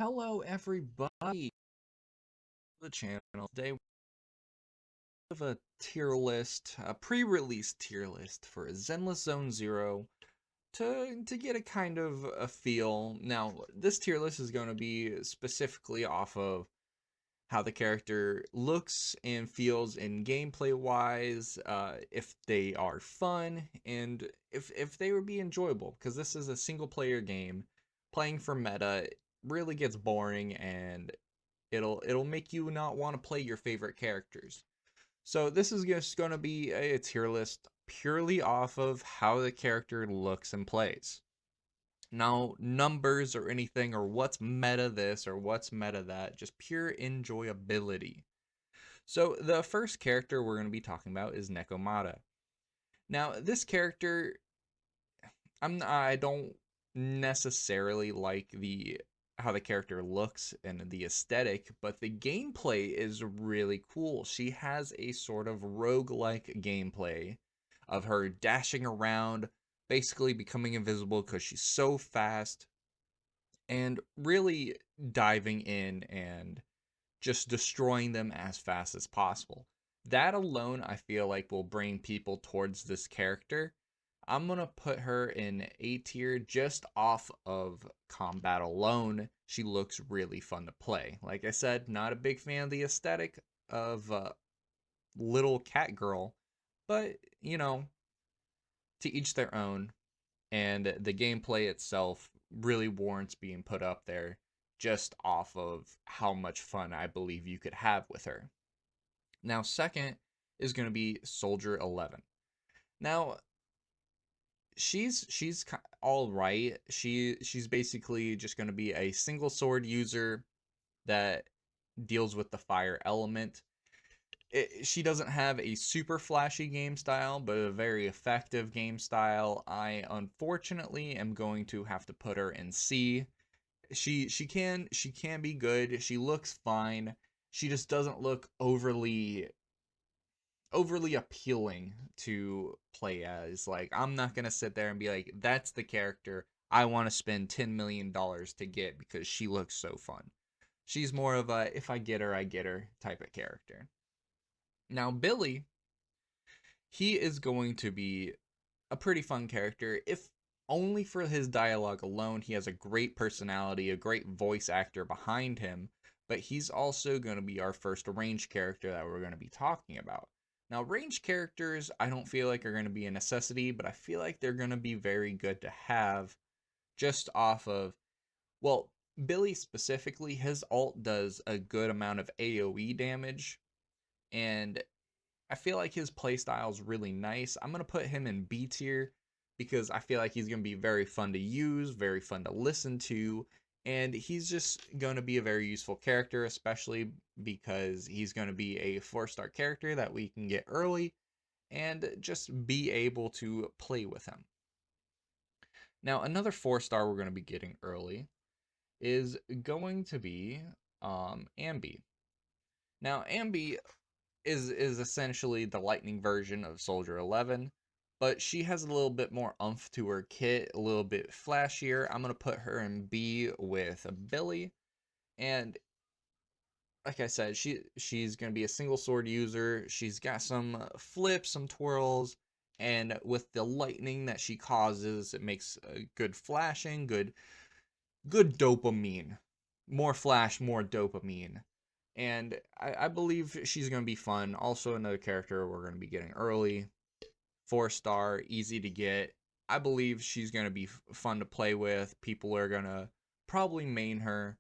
Hello, everybody. The channel today we have a tier list, a pre-release tier list for Zenless Zone Zero to get a kind of a feel. Now, this tier list is going to be specifically off of how the character looks and feels in gameplay wise, if they are fun, and if they would be enjoyable. Because this is a single player game, playing for meta really gets boring and it'll make you not want to play your favorite characters. So this is just going to be a tier list purely off of how the character looks and plays. Now, numbers or anything or what's meta this or what's meta that, just pure enjoyability. So the first character we're going to be talking about is Nekomata. Now, this character, I don't necessarily like the how the character looks and the aesthetic, but the gameplay is really cool. She has a sort of roguelike gameplay of her dashing around, basically becoming invisible because she's so fast, and really diving in and just destroying them as fast as possible. That alone, I feel like, will bring people towards this character. I'm going to put her in A tier just off of combat alone. She looks really fun to play. Like I said, not a big fan of the aesthetic of little cat girl, but, to each their own. And the gameplay itself really warrants being put up there just off of how much fun I believe you could have with her. Now, second is going to be Soldier 11. Now, she's all right. She's basically just going to be a single sword user that deals with the fire element. She doesn't have a super flashy game style, but a very effective game style. I unfortunately am going to have to put her in C. She can be good. She looks fine. She just doesn't look overly appealing to play as. Like, I'm not gonna sit there and be like, that's the character I want to spend $10 million to get because she looks so fun. She's more of a if I get her type of character. Now Billy, he is going to be a pretty fun character, if only for his dialogue alone. He has a great personality, a great voice actor behind him, but he's also going to be our first range character that we're going to be talking about. Now, range characters, I don't feel like are going to be a necessity, but I feel like they're going to be very good to have just off of, well, Billy specifically, his ult does a good amount of AoE damage, and I feel like his playstyle is really nice. I'm going to put him in B tier because I feel like he's going to be very fun to use, very fun to listen to, and he's just going to be a very useful character, especially because he's going to be a 4-star character that we can get early and just be able to play with him. Now, another 4-star we're going to be getting early is going to be Ambi. Now, Ambi is essentially the lightning version of Soldier 11, but she has a little bit more oomph to her kit, a little bit flashier. I'm going to put her in B with Billy, and like I said, she's going to be a single sword user. She's got some flips, some twirls, and with the lightning that she causes, it makes a good flashing, good dopamine. More flash, more dopamine. And I believe she's going to be fun. Also, another character we're going to be getting early. 4-star, easy to get. I believe she's going to be fun to play with. People are going to probably main her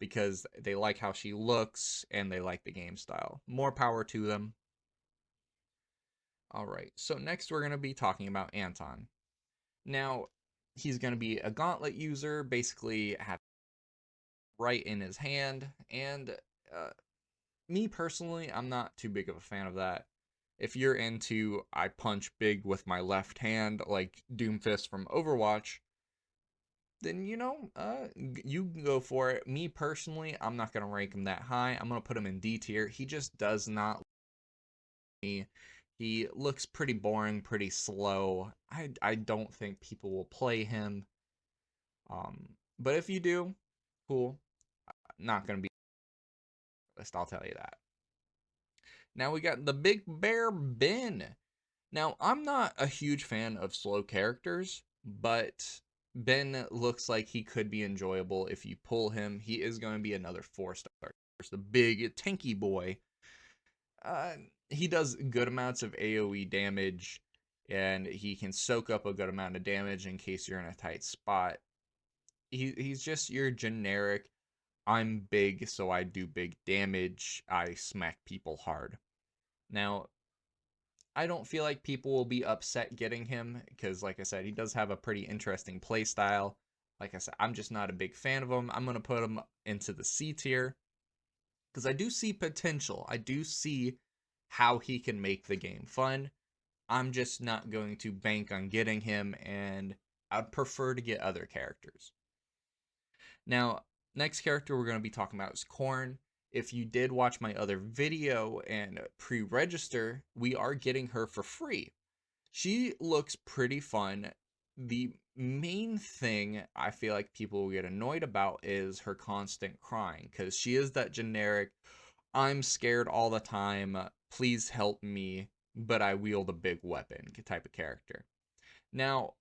because they like how she looks and they like the game style. More power to them. All right, so next we're going to be talking about Anton. Now, he's going to be a gauntlet user, basically have right in his hand, and uh, me personally, I'm not too big of a fan of that. If you're into I punch big with my left hand like Doomfist from Overwatch, then you can go for it. Me personally, I'm not gonna rank him that high. I'm gonna put him in D tier. He just does not me. He looks pretty boring, pretty slow. I don't think people will play him. But if you do, cool. not going to be on the list, I'll tell you that. Now we got the Big Bear Ben. Now, I'm not a huge fan of slow characters, but Ben looks like he could be enjoyable if you pull him. He is going to be another 4-star. The big tanky boy. Uh, he does good amounts of AoE damage, and he can soak up a good amount of damage in case you're in a tight spot. He's just your generic, I'm big, so I do big damage, I smack people hard. Now, I don't feel like people will be upset getting him because, like I said, he does have a pretty interesting play style. Like I said, I'm just not a big fan of him. I'm going to put him into the C tier because I do see potential. I do see how he can make the game fun. I'm just not going to bank on getting him, and I'd prefer to get other characters. Now, next character we're going to be talking about is Corn. If you did watch my other video and pre-register, we are getting her for free. She looks pretty fun. The main thing I feel like people will get annoyed about is her constant crying, because she is that generic, I'm scared all the time, please help me, but I wield a big weapon type of character. Now,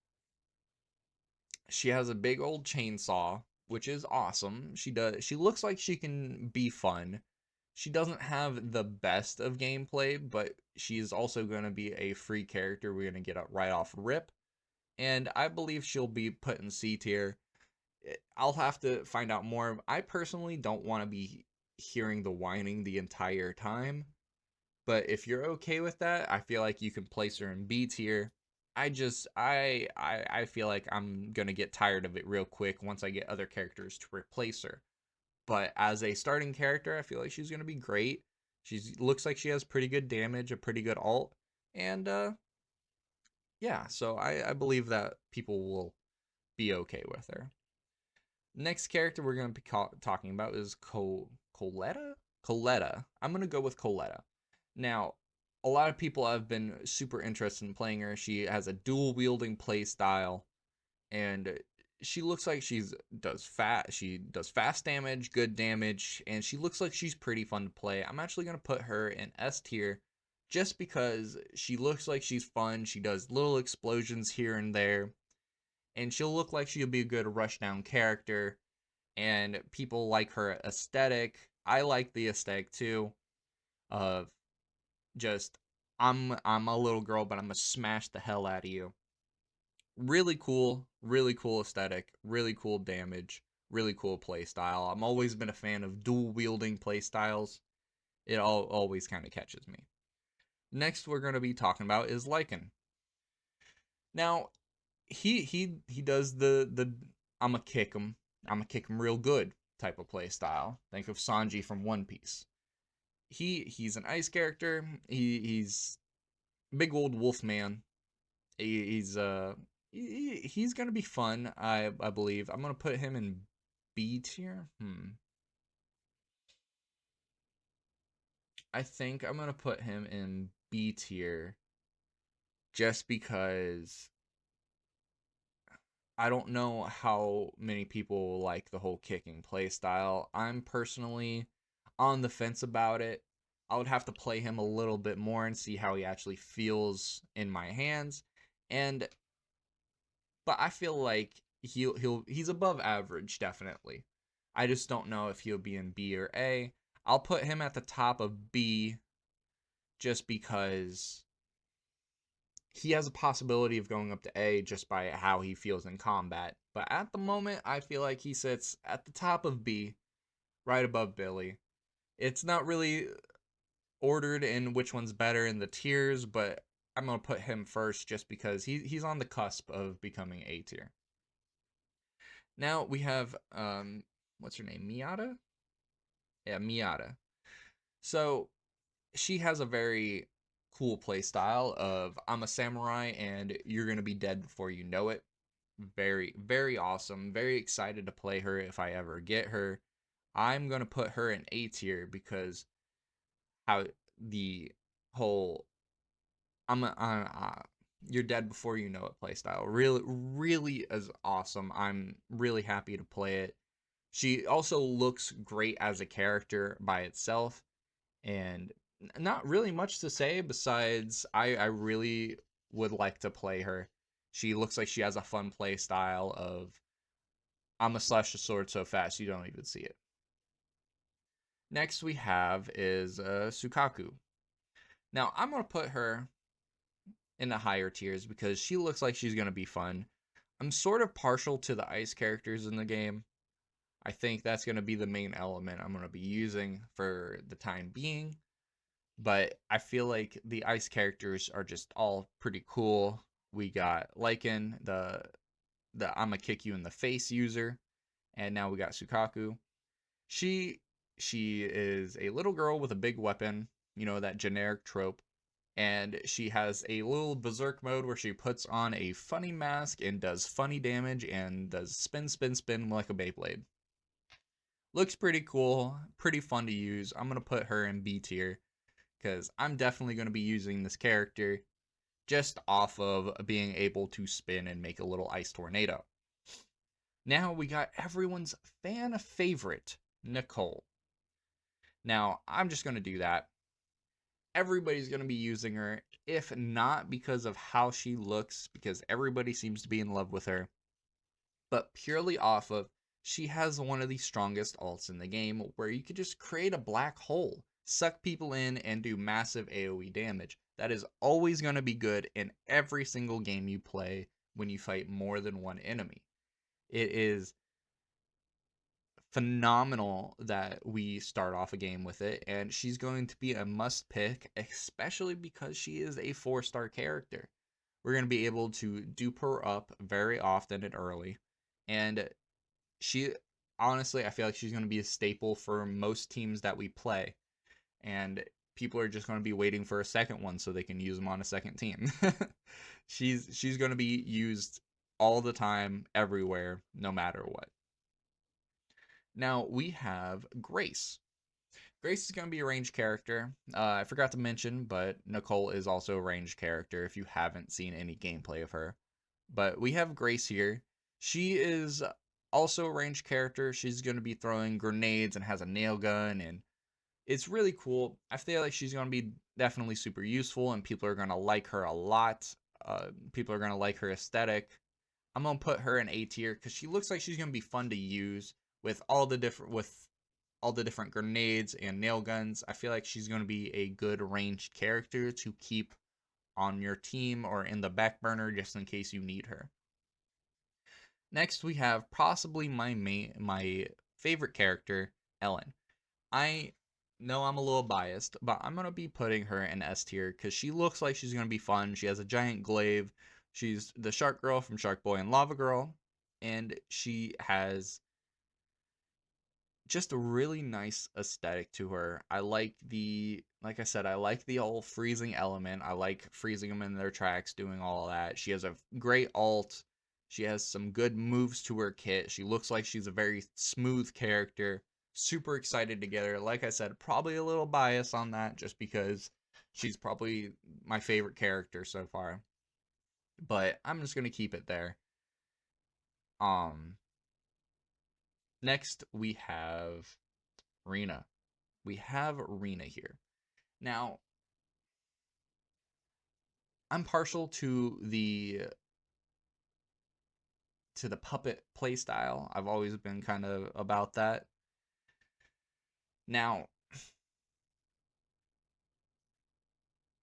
she has a big old chainsaw, which is awesome. She looks like she can be fun. She doesn't have the best of gameplay, but she's also going to be a free character we're going to get right off rip. And I believe she'll be put in C tier. I'll have to find out more. I personally don't want to be hearing the whining the entire time. But if you're okay with that, I feel like you can place her in B tier. I feel like I'm gonna get tired of it real quick once I get other characters to replace her. But as a starting character, I feel like she's gonna be great. She looks like she has pretty good damage, a pretty good ult, and yeah. So I believe that people will be okay with her. Next character we're gonna be talking about is Coletta. Coletta. I'm gonna go with Coletta. Now, a lot of people have been super interested in playing her. She has a dual wielding play style, and she looks like she does fast damage, good damage, and she looks like she's pretty fun to play. I'm actually gonna put her in S tier just because she looks like she's fun. She does little explosions here and there, and she'll look like she'll be a good rushdown character. And people like her aesthetic. I like the aesthetic too. Of just I'm a little girl, but I'm gonna smash the hell out of you. Really cool aesthetic, really cool damage, really cool play style. I'm always been a fan of dual wielding play styles. It always kind of catches me. Next, we're gonna be talking about is Lycan. Now, he does the I'm gonna kick him real good type of play style. Think of Sanji from One Piece. He's an ice character. He's big old wolf man. He's gonna be fun. I believe I'm gonna put him in B tier. I think I'm gonna put him in B tier just because I don't know how many people like the whole kicking play style. I'm personally on the fence about it. I would have to play him a little bit more and see how he actually feels in my hands. And but I feel like he's above average definitely. I just don't know if he'll be in B or A. I'll put him at the top of B just because he has a possibility of going up to A just by how he feels in combat. But at the moment, I feel like he sits at the top of B, right above Billy. It's not really ordered in which one's better in the tiers, but I'm going to put him first just because he's on the cusp of becoming A tier. Now we have, what's her name? Miata? Yeah, Miata. So she has a very cool play style of I'm a samurai and you're going to be dead before you know it. Very, very awesome. Very excited to play her if I ever get her. I'm going to put her in A tier because how the whole you're dead before you know it play style really is awesome. I'm really happy to play it. She also looks great as a character by itself, and not really much to say besides I really would like to play her. She looks like she has a fun play style of I'm gonna slash the sword so fast you don't even see it. Next we have is Sukaku. Now I'm gonna put her in the higher tiers because she looks like she's gonna be fun. I'm sort of partial to the ice characters in the game. I think that's gonna be the main element I'm gonna be using for the time being. But I feel like the ice characters are just all pretty cool. We got Lycan, the I'ma kick you in the face user, and now we got Sukaku. She she is a little girl with a big weapon, that generic trope, and she has a little berserk mode where she puts on a funny mask and does funny damage and does spin spin spin like a Beyblade. Looks pretty cool, pretty fun to use. I'm going to put her in B tier because I'm definitely going to be using this character just off of being able to spin and make a little ice tornado. Now we got everyone's fan favorite, Nicole. Now, I'm just going to do that. Everybody's going to be using her, if not because of how she looks, because everybody seems to be in love with her, but purely off of she has one of the strongest ults in the game where you could just create a black hole, suck people in, and do massive AoE damage. That is always going to be good in every single game you play when you fight more than one enemy. It is phenomenal that we start off a game with it, and she's going to be a must pick, especially because she is a 4-star character. We're going to be able to dupe her up very often and early, and she honestly, I feel like she's going to be a staple for most teams that we play, and people are just going to be waiting for a second one so they can use them on a second team. She's going to be used all the time, everywhere, no matter what. Now we have Grace. Grace is going to be a ranged character. I forgot to mention, but Nicole is also a ranged character if you haven't seen any gameplay of her. But we have Grace here. She is also a ranged character. She's going to be throwing grenades and has a nail gun, and it's really cool. I feel like she's going to be definitely super useful, and people are going to like her a lot. People are going to like her aesthetic. I'm going to put her in A tier because she looks like she's going to be fun to use with all the different grenades and nail guns. I feel like she's going to be a good ranged character to keep on your team or in the back burner just in case you need her. Next, we have possibly my favorite character, Ellen. I know I'm a little biased, but I'm going to be putting her in S tier because she looks like she's going to be fun. She has a giant glaive. She's the Shark Girl from Shark Boy and Lava Girl, and she has just a really nice aesthetic to her. Like I said, I like the whole freezing element. I like freezing them in their tracks, doing all of that. She has a great ult. She has some good moves to her kit. She looks like she's a very smooth character. Super excited to get her. Like I said, probably a little bias on that just because she's probably my favorite character so far. But I'm just going to keep it there. Um Next we have Rena. We have Rena here. Now, I'm partial to the puppet playstyle. I've always been kind of about that. Now,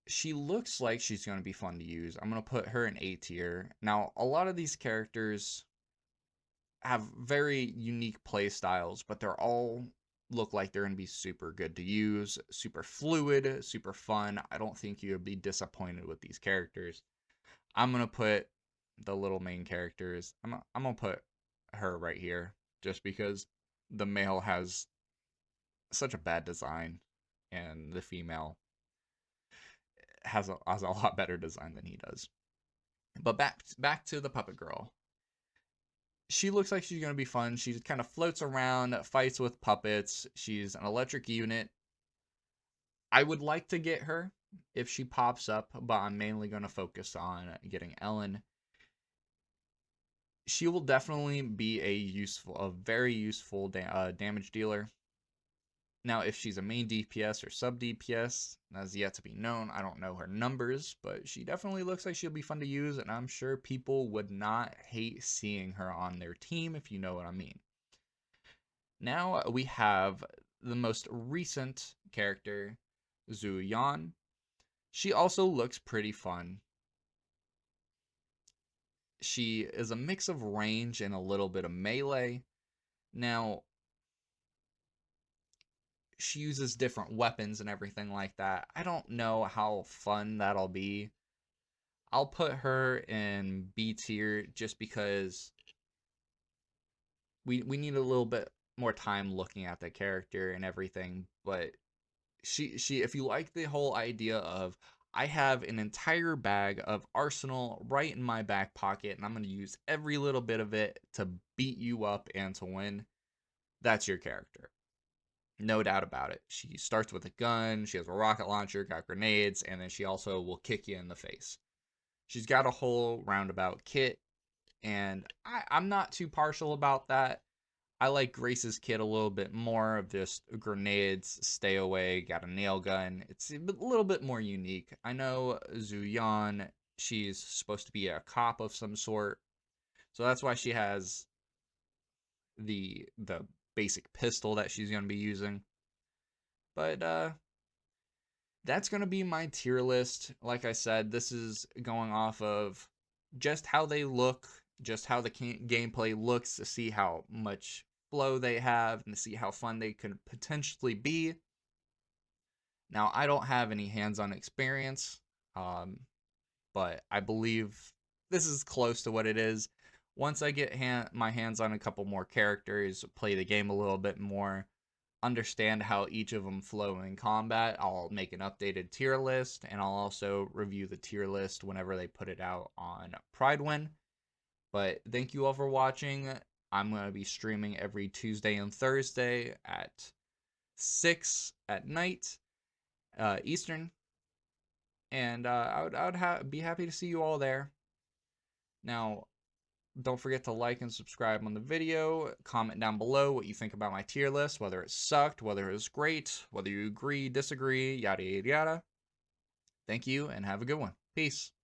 she looks like she's going to be fun to use. I'm going to put her in A tier. Now, a lot of these characters have very unique play styles, but they're all look like they're going to be super good to use, super fluid, super fun. I don't think you'll be disappointed with these characters. I'm going to put the little main characters. I'm going to put her right here just because the male has such a bad design and the female has a lot better design than he does. But back to the puppet girl. She looks like she's going to be fun. She kind of floats around, fights with puppets. She's an electric unit. I would like to get her if she pops up, but I'm mainly going to focus on getting Ellen. She will definitely be a very useful damage dealer. Now, if she's a main DPS or sub DPS, that's yet to be known. I don't know her numbers, but she definitely looks like she'll be fun to use, and I'm sure people would not hate seeing her on their team, if you know what I mean. Now we have the most recent character, Zhu Yan. She also looks pretty fun. She is a mix of range and a little bit of melee. Now, she uses different weapons and everything like that. I don't know how fun that'll be. I'll put her in B tier just because we need a little bit more time looking at the character and everything, but she if you like the whole idea of I have an entire bag of arsenal right in my back pocket and I'm going to use every little bit of it to beat you up and to win, that's your character. No doubt about it. She starts with a gun, she has a rocket launcher, got grenades, and then she also will kick you in the face. She's got a whole roundabout kit, and I'm not too partial about that. I like Grace's kit a little bit more of just grenades, stay away, got a nail gun. It's a little bit more unique. I know Zhu Yan, she's supposed to be a cop of some sort, so that's why she has the basic pistol that she's going to be using. But that's going to be my tier list. Like I said, this is going off of just how they look, just how the gameplay looks, to see how much flow they have and to see how fun they could potentially be. Now, I don't have any hands-on experience, um, but I believe this is close to what it is. Once I get my hands on a couple more characters, play the game a little bit more, understand how each of them flow in combat, I'll make an updated tier list, and I'll also review the tier list whenever they put it out on Pridewin. But thank you all for watching. I'm going to be streaming every Tuesday and Thursday at 6 at night Eastern, and I would be happy to see you all there. Now, don't forget to like and subscribe on the video. Comment down below what you think about my tier list, whether it sucked, whether it was great, whether you agree, disagree, yada, yada, yada. Thank you, and have a good one. Peace.